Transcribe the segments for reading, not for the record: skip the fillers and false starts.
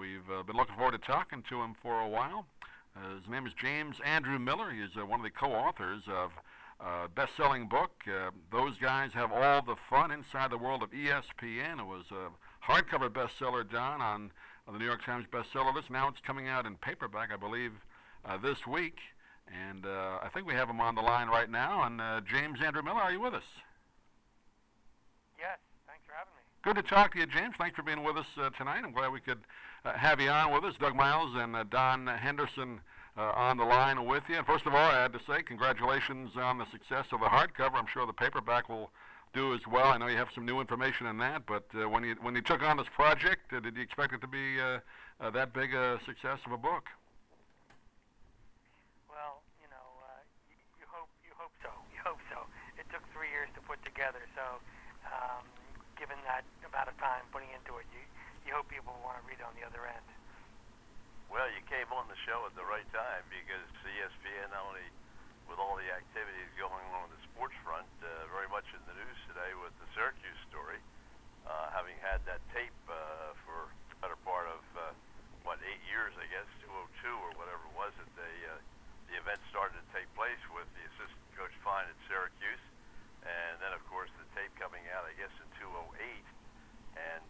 we've been looking forward to talking to him for a while. His name is James Andrew Miller. He's one of the co-authors of best-selling book. Those guys have all the fun inside the world of ESPN. It was a hardcover bestseller, Don, on the New York Times bestseller list. Now it's coming out in paperback, I believe, this week. And I think we have him on the line right now. And James Andrew Miller, are you with us? Yes, thanks for having me. Good to talk to you, James. Thanks for being with us tonight. I'm glad we could have you on with us. Doug Miles and Don Henderson on the line with you. And first of all, I had to say congratulations on the success of the hardcover. I'm sure the paperback will do as well. I know you have some new information in that, but when you took on this project, did you expect it to be that big a success of a book? Well, you hope so. You hope so. It took 3 years to put together, so given that amount of time putting into it, you hope people want to read it on the other end. Well, you came on the show at the right time because ESPN, not only with all the activities going on the sports front, very much in the news today with the Syracuse story, having had that tape for the better part of, 8 years, I guess, 2002 or whatever it was, that the event started to take place with the assistant coach Fine at Syracuse, and then, of course, the tape coming out, I guess, in 2008, and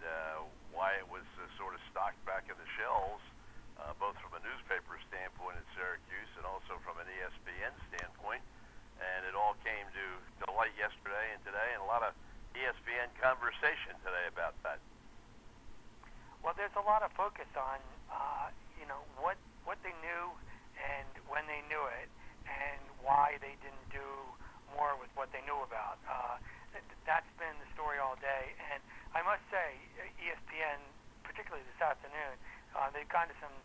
why it was sort of stocked back in the shelves, both from a newspaper standpoint at Syracuse and also from an ESPN standpoint. And it all came to light yesterday and today, and a lot of ESPN conversation today about that. Well, there's a lot of focus on, what they knew and when they knew it, and why they didn't do more with what they knew about. That's been the story all day, and I must say, ESPN, particularly this afternoon, they've gone to some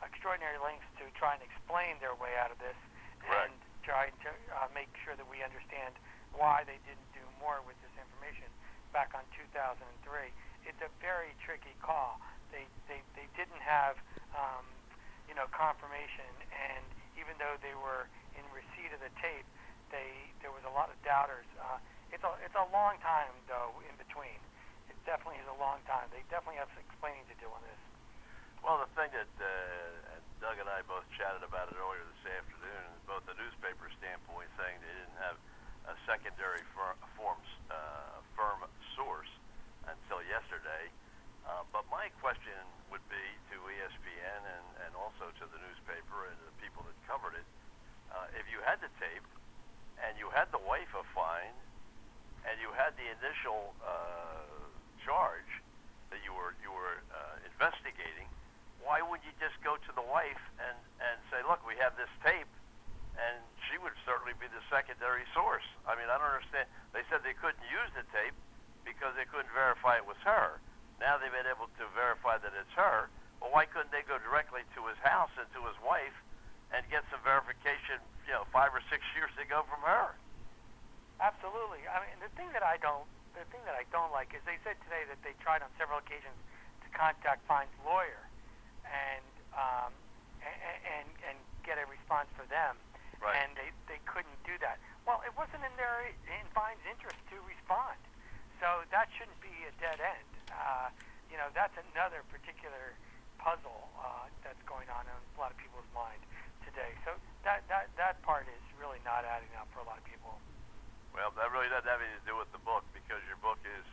extraordinary lengths to try and explain their way out of this, right, and try to make sure that we understand why they didn't do more with this information back on 2003. It's a very tricky call. They didn't have confirmation, and even though they were in receipt of the tape, there was a lot of doubters. It's a long time though in between. It definitely is a long time. They definitely have some explaining to do on this. Well, the thing that Doug and I both chatted about it earlier this afternoon, both the newspaper standpoint saying they didn't have a secondary firm source until yesterday. But my question would be to ESPN and also to the newspaper and the people that covered it, if you had the tape and you had the wife of Fine and you had the initial charge that you were investigating, why wouldn't you just go to the wife and say, look, we have this tape, and she would certainly be the secondary source? I mean, I don't understand. They said they couldn't use the tape because they couldn't verify it was her. Now they've been able to verify that it's her. Well, why couldn't they go directly to his house and to his wife and get some verification, 5 or 6 years ago from her? Absolutely. I mean, the thing that I don't like is they said today that they tried on several occasions to contact Fine's lawyer and get a response for them, right, and they couldn't do that. Well, it wasn't in Fine's interest to respond, so that shouldn't be a dead end. That's another particular puzzle that's going on in a lot of people's mind today. So that part is really not adding up for a lot of people. Well, that really doesn't have anything to do with the book, because your book is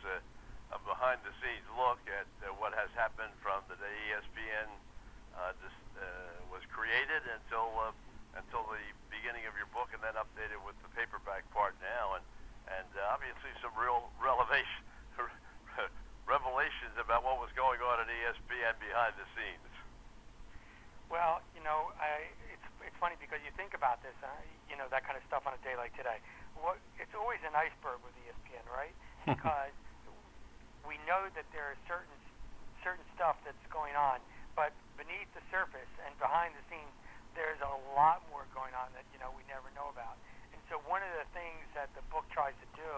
a behind-the-scenes look at what has happened from the day ESPN was created until the beginning of your book, and then updated with the paperback part now, and obviously some real revelations about what was going on at ESPN behind the scenes. Well, it's funny because you think about this, that kind of stuff on a day like today. It's always an iceberg with ESPN, right? Because we know that there is certain stuff that's going on, but beneath the surface and behind the scenes, there's a lot more going on that we never know about. And so one of the things that the book tries to do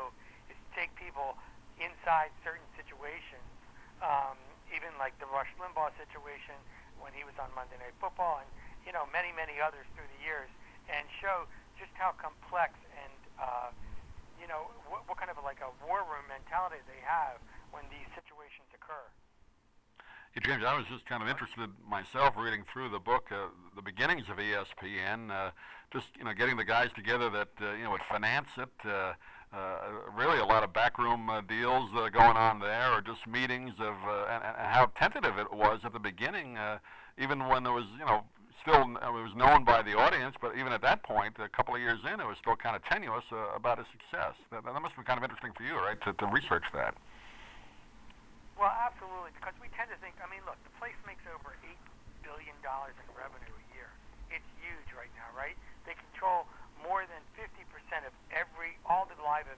is take people inside certain situations, even like the Rush Limbaugh situation when he was on Monday Night Football, and many others through the years, and show just how complex and what kind of like a war room mentality they have when these situations occur. Yeah, James, I was just kind of interested myself reading through the book, the beginnings of ESPN, just getting the guys together that would finance it. Really, a lot of backroom deals going on there, or just meetings of, and how tentative it was at the beginning, even when there was still it was known by the audience, but even at that point, a couple of years in, it was still kind of tenuous about its success. That must be kind of interesting for you, right, to research that. Well, absolutely, because we tend to think, I mean, look, the place makes over $8 billion in revenue a year. It's huge right now, right? They control more than 50% of all the live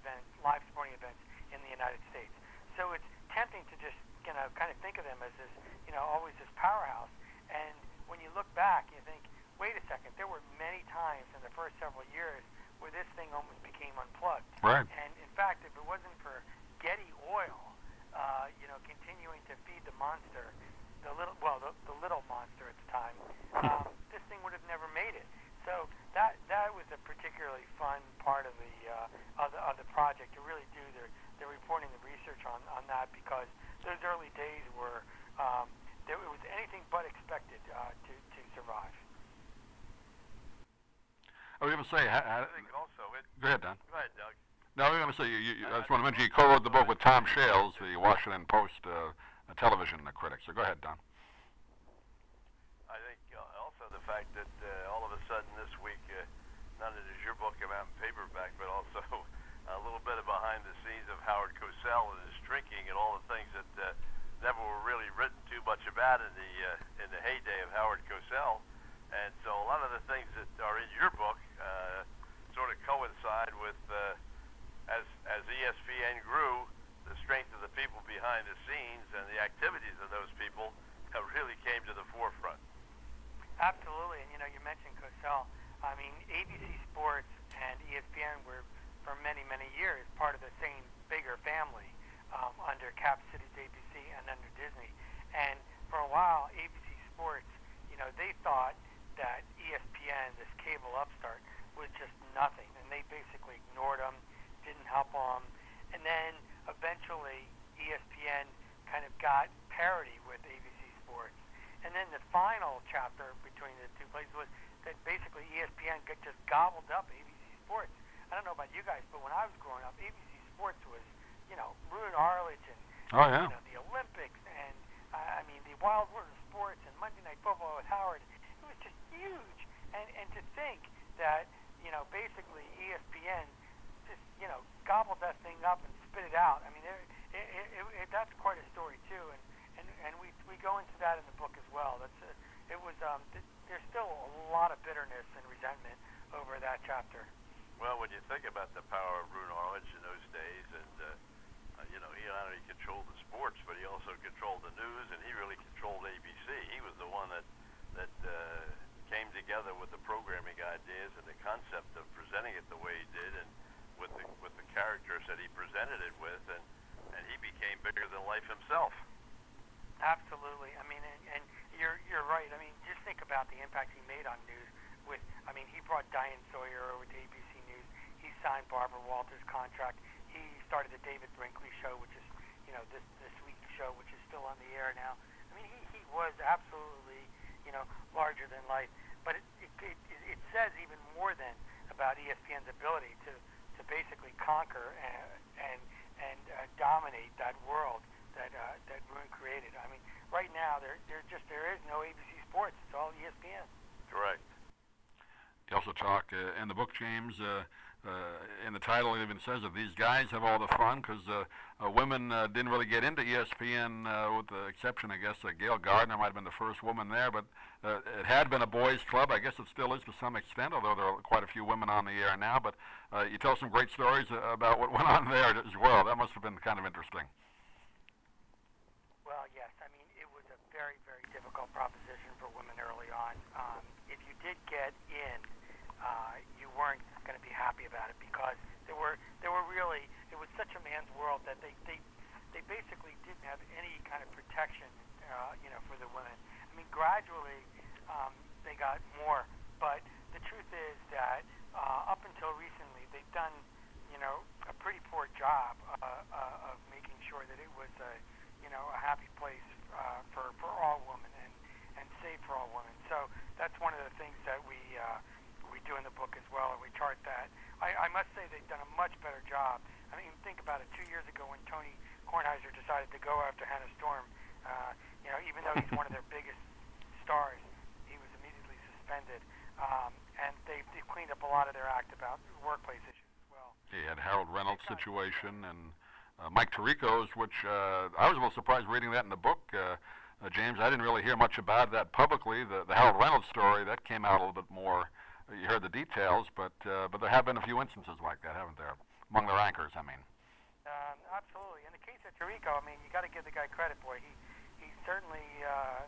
sporting events in the United States. So it's tempting to just, kind of think of them as this, always this powerhouse. And when you look back, you think, wait a second, there were many times in the first several years where this thing almost became unplugged. Right. And in fact, if it wasn't for Getty Oil, continuing to feed the monster, the little monster at the time, this thing would have never made it. So that was a particularly fun part of the project, to really do the reporting, the research on that, because those early days were it was anything but expected to survive. I was going to say, I think also go ahead, Don. Go ahead, Doug. No, I was going to say, I just want to mention you co-wrote the book with Tom Shales, the Washington Post television critic. So go ahead, Don. I think also the fact that all of a sudden this week, not only does your book come out in paperback, but also a little bit of behind the scenes of Howard Cosell and his drinking and all the things that never were really written too much about in the heyday of Howard Cosell. And so a lot of the things that are in your book sort of coincide with as ESPN grew, the strength of the people behind the scenes and the activities of those people really came to the forefront. Absolutely, and you mentioned Cosell. I mean, ABC Sports and ESPN were, for many, many years, part of the same bigger family under Cap City's ABC and under Disney. And for a while, ABC Sports, they thought that ESPN, this cable upstart, was just nothing, and they basically ignored them, didn't help them. And then eventually ESPN kind of got parity with ABC Sports. And then the final chapter between the two places was that basically ESPN just gobbled up ABC Sports. I don't know about you guys, but when I was growing up, ABC Sports was, Roone Arledge and the Olympics and the Wild World of Sports and Monday Night Football with Howard. It was just huge. And to think that, basically ESPN just, gobbled that thing up and spit it out. I mean, that's quite a story too, and we go into that in the book as well. There's still a lot of bitterness and resentment over that chapter. Well, when you think about the power of Roone Arledge in those days, and he not only controlled the sports, but he also controlled the news, and he really controlled ABC. He was the one that came together with the programming ideas and the concept of presenting it the way he did, and with the characters that he presented it with, and he became bigger than life himself. Absolutely. I mean, and you're right. I mean, just think about the impact he made on news. He brought Diane Sawyer over to ABC News. He signed Barbara Walters' contract. He started the David Brinkley Show, which is, this week's show, which is still on the air now. I mean, he was absolutely, larger than life. But it says even more than about ESPN's ability to basically conquer and dominate that world that Roone created. I mean, right now there is no ABC Sports. It's all ESPN. Correct. You also talk in the book, James, in the title it even says that these guys have all the fun because women didn't really get into ESPN with the exception, I guess, Gail Gardner might have been the first woman there, but it had been a boys' club. I guess it still is to some extent, although there are quite a few women on the air now. But you tell some great stories about what went on there as well. That must have been kind of interesting. Well, yes. I mean, it was a very, very difficult proposition for women early on. If you did get in, you weren't going to be happy about it because there were really, it was such a man's world that they basically didn't have any kind of protection, for the women. I mean, gradually they got more, but the truth is that up until recently they've done, a pretty poor job of making sure that it was a happy place for talked about workplace issues as well. He had Harold Reynolds' situation and Mike Tirico's, which I was a little surprised reading that in the book. James, I didn't really hear much about that publicly. The Harold Reynolds story, that came out a little bit more. You heard the details, but there have been a few instances like that, haven't there? Among the rankers, I mean. Absolutely. In the case of Tirico, I mean, you got to give the guy credit, boy. He certainly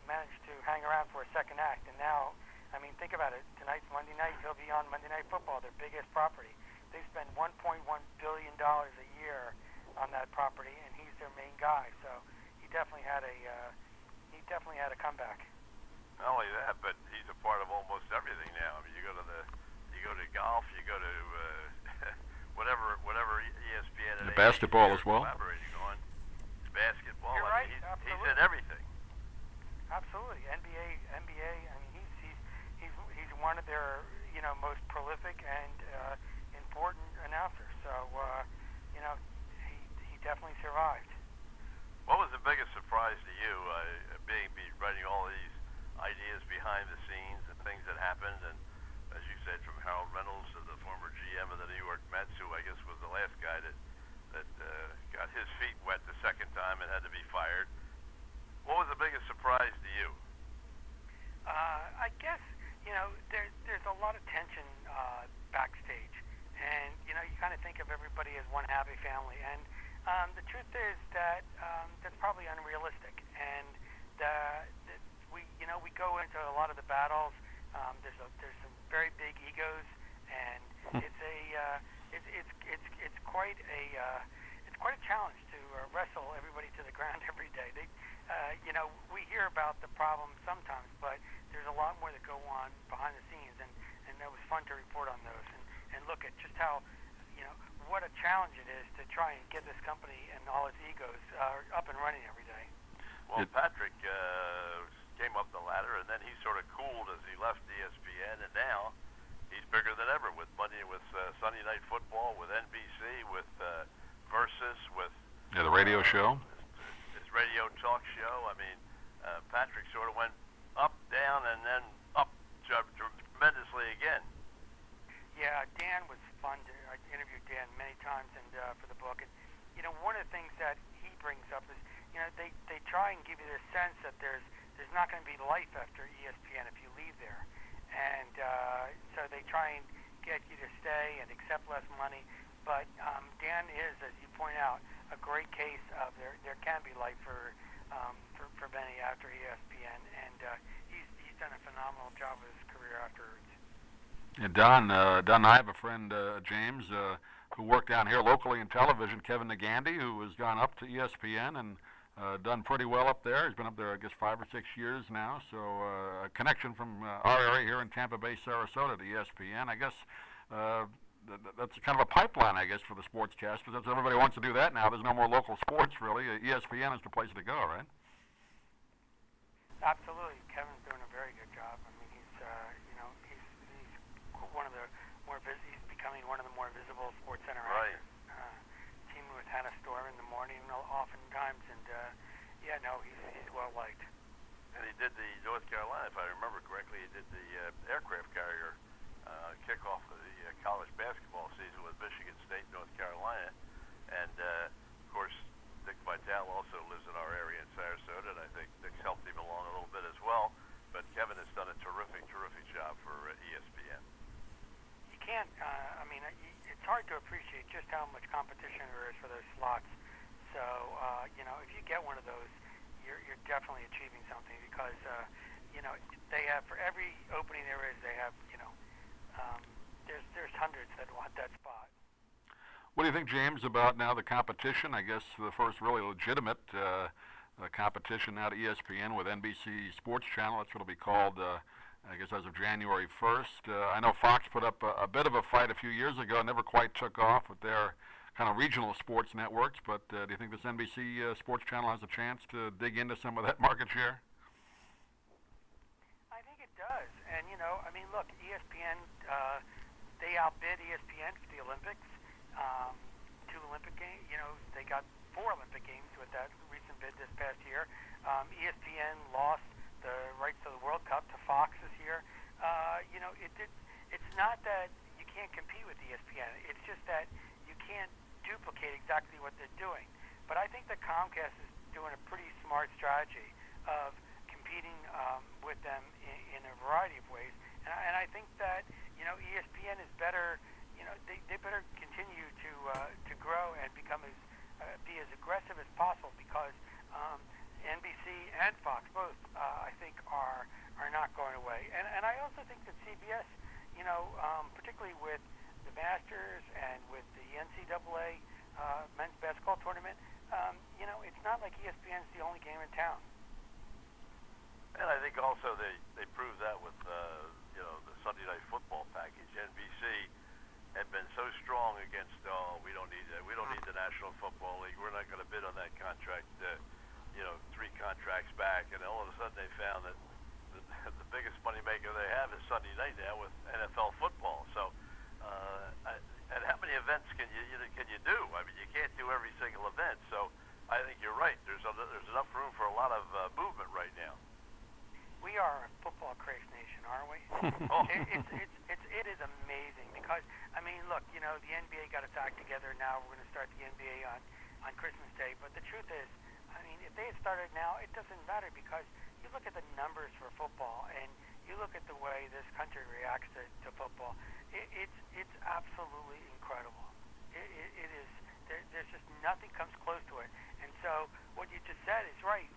managed to hang around for a second act, and now, I mean, think about it. Tonight's Monday night. He'll be on Monday Night Football, their biggest property. They spend $1.1 billion a year on that property, and he's their main guy. So he definitely had a comeback. Not only that, but he's a part of almost everything now. I mean, you go to golf, you go to whatever ESPN and the basketball as well. Collaborating on basketball. You're right. He's in everything. Absolutely. NBA. I mean, he's one of their most prolific and important announcers. So he definitely survived. What was the biggest surprise to you, writing all these ideas behind the scenes and things that happened, and as you said, from Harold Reynolds to the former GM of the New York Mets, who I guess was the last guy that got his feet wet the second time and had to be fired. What was the biggest surprise to you? I guess there's a lot of tension backstage, and you kind of think of everybody as one happy family, and the truth is that that's probably unrealistic, and we go into a lot of the battles. There's some very big egos, and it's quite a challenge to wrestle everybody to the ground every day. We hear about the problems sometimes, but there's a lot more that go on behind the scenes, and that was fun to report on those and look at just how what a challenge it is to try and get this company and all its egos up and running every day. Well, Patrick came up the ladder, and then he sort of cooled as he left ESPN, and now he's bigger than ever with Sunday Night Football, with NBC, with Versus, with the radio show. His radio talk show. I mean, Patrick sort of went up, down, and then up tremendously again. Yeah, Dan was fun. I interviewed Dan many times and for the book, and one of the things that he brings up is they try and give you this sense that there's not going to be life after ESPN if you leave there, and so they try and get you to stay and accept less money. But Dan is, as you point out, a great case of there can be life for Benny after ESPN, and he's done a phenomenal job with his career afterwards. Yeah, Don, I have a friend, James, who worked down here locally in television, Kevin Nagandi, who has gone up to ESPN and done pretty well up there. He's been up there, I guess, 5 or 6 years now. So a connection from our area here in Tampa Bay, Sarasota to ESPN. I guess that's kind of a pipeline, I guess, for the sportscast, because everybody wants to do that now. There's no more local sports, really. ESPN is the place to go, right? Absolutely. Kevin's doing a very good job. I mean, he's one of the he's becoming one of the more visible sports center actors. Teaming with Hannah Storm in the morning oftentimes, and he's well liked. And he did the North Carolina, if I remember correctly, he did the aircraft carrier kickoff of the college basketball season with Michigan State, North Carolina, and of course Dick Vitale also lives in our area in Sarasota, and I think Dick's helped him along a little bit as well. But Kevin has done a terrific job for ESPN. You can't. It's hard to appreciate just how much competition there is for those slots. So, if you get one of those, you're definitely achieving something, because they have, for every opening there is, they have there's hundreds that want that spot. What do you think, James, about now the competition? I guess the first really legitimate competition now to ESPN with NBC Sports Channel. That's what it'll be called, I guess, as of January 1st. I know Fox put up a bit of a fight a few years ago, never quite took off with their kind of regional sports networks, but do you think this NBC Sports Channel has a chance to dig into some of that market share? I think it does. And, look, ESPN, they outbid ESPN for the Olympics. 2 Olympic games, they got 4 Olympic games with that recent bid this past year. ESPN lost the rights to the World Cup to Fox this year. It's not that you can't compete with Comcast is doing a pretty smart strategy of competing with them in a variety of ways, and I think that ESPN is better. They better continue to grow and become be as aggressive as possible because NBC and Fox both I think are not going away, and I also think that CBS, particularly with the Masters and with the NCAA men's basketball tournament, it's not like ESPN's the only game in town. And I think also they proved that with the Sunday Night Football package. NBC had been so strong against we don't need that. We don't need the National Football League. We're not going to bid on that contract. 3 contracts back, and all of a sudden they found that the biggest moneymaker they have is Sunday night now with NFL football. So, and how many events can you do? I mean, you can't do every single event. So, I think you're right. There's enough room for a lot of movement right now. We are a football crazed nation, aren't we? Oh. It is amazing because look, the NBA got its act together. Now we're going to start the NBA on Christmas Day. But the truth is, if they had started now, it doesn't matter because you look at the numbers for football and you look at the way this country reacts to football. It's absolutely incredible. It is. There's just nothing comes close to it. And so what you just said is right.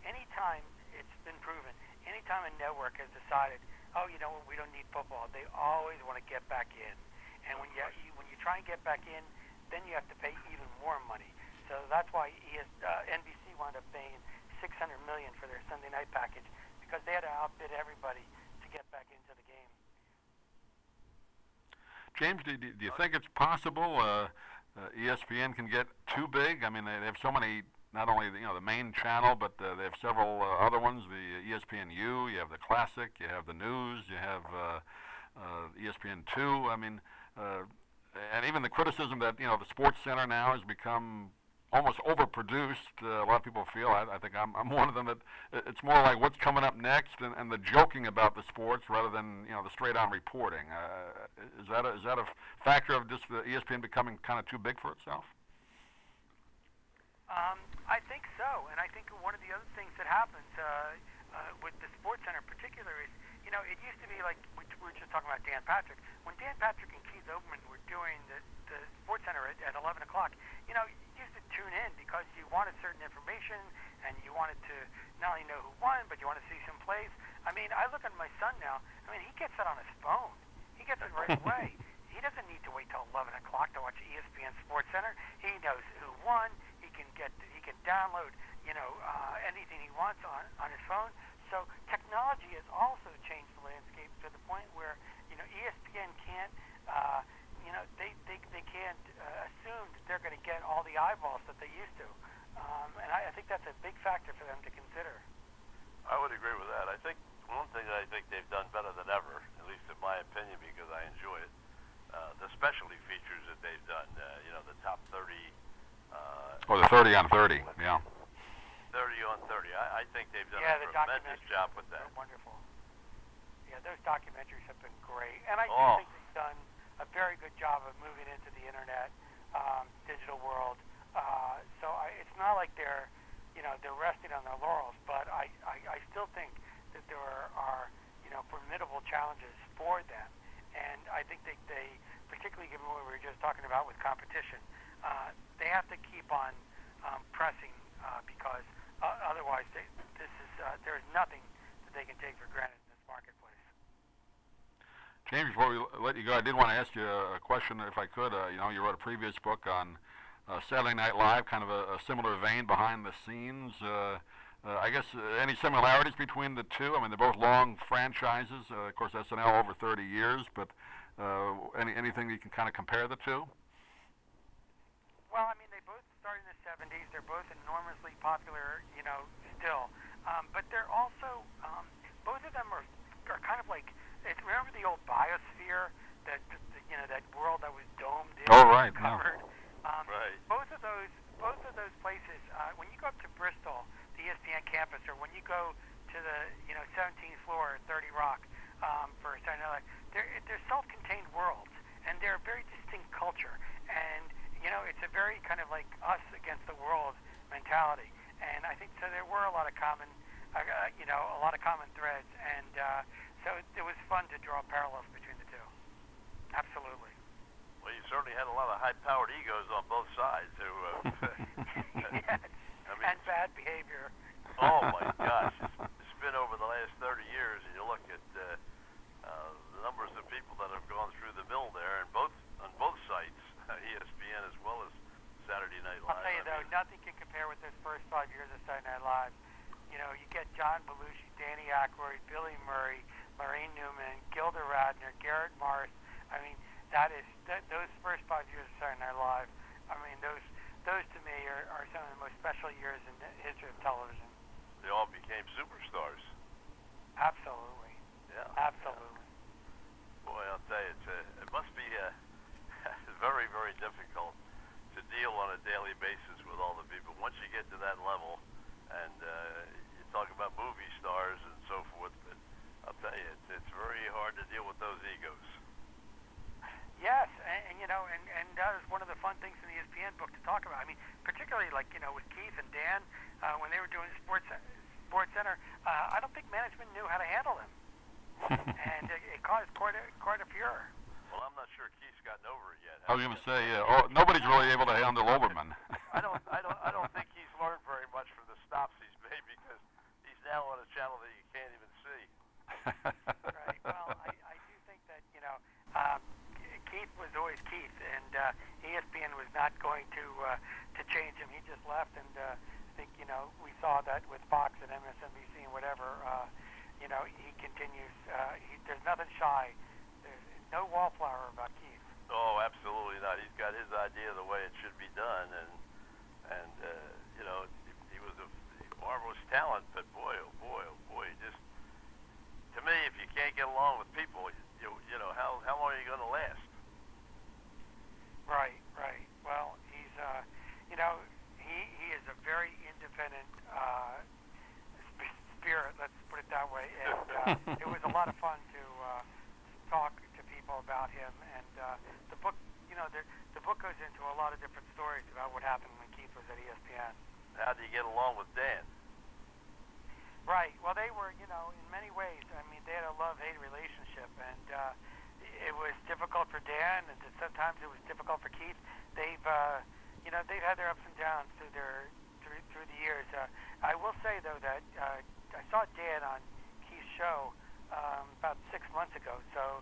Anytime it's been proven, anytime a network has decided, we don't need football, they always want to get back in. And when you try and get back in, then you have to pay even more money. So that's why NBC wound up paying $600 million for their Sunday night package because they had to outbid everybody to get back into the game. James, do you think it's possible ESPN can get too big? I mean, they have so many. Not only the main channel, but they have several other ones. The ESPNU, you have the Classic, you have the News, you have ESPN2. I mean, and even the criticism that the Sports Center now has become almost overproduced. A lot of people feel. I think I'm one of them. That it's more like what's coming up next and the joking about the sports rather than the straight-on reporting. Is that a factor of just the ESPN becoming kind of too big for itself? I think so, and I think one of the other things that happens with the Sports Center in particular is, it used to be like we were just talking about Dan Patrick. When Dan Patrick and Keith Olbermann were doing the Sports Center at 11 o'clock, you used to tune in because you wanted certain information and you wanted to not only know who won, but you want to see some plays. I look at my son now. He gets it on his phone. He gets it right away. He doesn't need to wait till 11 o'clock to watch ESPN Sports Center. He knows who won. He can download, anything he wants on his phone. So technology has also changed the landscape to the point where, ESPN can't, they can't assume that they're going to get all the eyeballs that they used to. And I think that's a big factor for them to consider. I would agree with that. I think one thing that I think they've done better than ever, at least in my opinion, because I enjoy it, the specialty features that they've done, the top 30. Or the 30 on 30, yeah. 30 on 30. I think they've done a tremendous job with that. They're wonderful. Yeah, those documentaries have been great. And I do think they've done a very good job of moving into the internet, digital world. So it's not like they're resting on their laurels, but I still think that there are formidable challenges for them. And I think they particularly given what we were just talking about with competition, they have to keep on pressing because otherwise there is nothing that they can take for granted in this marketplace. James, before we let you go, I did want to ask you a question, if I could. You wrote a previous book on Saturday Night Live, kind of a similar vein, behind the scenes. I guess any similarities between the two? I mean, they're both long franchises. Of course, SNL over 30 years, but anything you can kind of compare the two? Well, they both started in the 70s. They're both enormously popular, still. But they're also, both of them are kind of like, remember the old biosphere, that world that was domed in? Oh, right. Covered? Yeah. Right. Both of those places, when you go up to Bristol, the ESPN campus, or when you go to the 17th floor at 30 Rock for Saturday Night Live, they're self-contained worlds, and they're a very distinct culture. And it's a very kind of like us against the world mentality. And I think so. There were a lot of common, a lot of common threads, and so it was fun to draw parallels between the two. Absolutely. Well, you certainly had a lot of high-powered egos on both sides. Who, Yes. I mean, and bad behavior. Oh my gosh! It's been over the last 30 years, and you look at the numbers of people that have gone through the mill there, and on both sites, ESPN as well as Saturday Night Live. I'll tell you though, nothing can compare with those first 5 years of Saturday Night Live. You know, you get John Belushi, Danny Aykroyd, Billy Murray, Lorraine Newman, Gilda Radner, Garrett Morris. I mean, those first 5 years of Saturday Night Live. I mean, those to me are some of the most special years in the history of television. They all became superstars. Absolutely. Yeah. Absolutely. Yeah. Boy, I'll tell you, it must be very, very difficult to deal on a daily basis with all the people. Once you get to that level, and you talk about movie stars and so forth, but I'll tell you, it's very hard to deal with those egos. Yes, and that was one of the fun things in the ESPN book to talk about. I mean, particularly with Keith and Dan when they were doing Sports Center. I don't think management knew how to handle them, and it caused quite a furor. Well, I'm not sure Keith's gotten over it yet. I was going to say, nobody's really able to handle Olbermann. I don't think he's learned very much from the stops he's made, because he's now on a channel that you can't even see. Right. Well, I do think that Keith was always Keith, and ESPN was not going to change him. He just left, and I think we saw that with Fox and MSNBC and whatever. He continues. There's nothing shy. There's no wallflower about Keith. Oh, absolutely not. He's got his idea of the way it should be done, and he was a marvelous talent. But boy, just to me, if you can't get along with people, how long are you going to last? Right. Well, he's he is a very independent spirit. Let's put it that way. And it was a lot of fun to talk to people about him. And the book, the book goes into a lot of different stories about what happened when Keith was at ESPN. How do you get along with Dan? Right. Well, they were, in many ways. I mean, they had a love-hate relationship, and it was difficult for Dan, and sometimes it was difficult for Keith. They've had their ups and downs through the years. I will say though that I saw Dan on Keith's show about 6 months ago. So,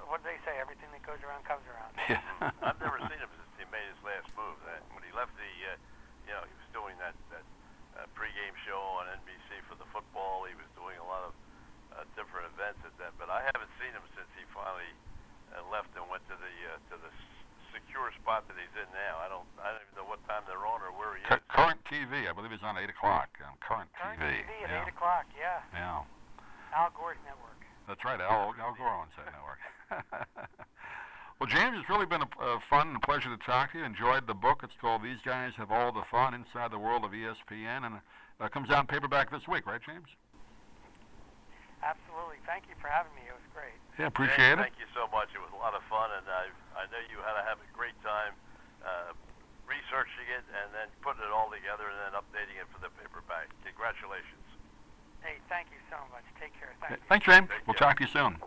what do they say? Everything that goes around comes around. Yeah. I've never seen him since he made his last move. When he left he was doing that pregame show on NBC for the football. He was doing a lot of different events at that, but I haven't seen him since he finally left and went to the secure spot that he's in now. I don't even know what time they're on or where he is. Current TV, I believe he's on 8 o'clock. Current TV. At 8 o'clock, yeah. Yeah. Al Gore's network. That's right, Al Gore owns that network. Well, James, it's really been a fun and pleasure to talk to you. Enjoyed the book. It's called These Guys Have All the Fun Inside the World of ESPN, and it comes out in paperback this week, right, James? Absolutely. Thank you for having me. It was great. Yeah, appreciate it. Thank you so much. It was a lot of fun, and I know you had to have a great time researching it and then putting it all together and then updating it for the paperback. Congratulations. Hey, thank you so much. Take care. Thank you. Thanks, James. We'll talk to you soon.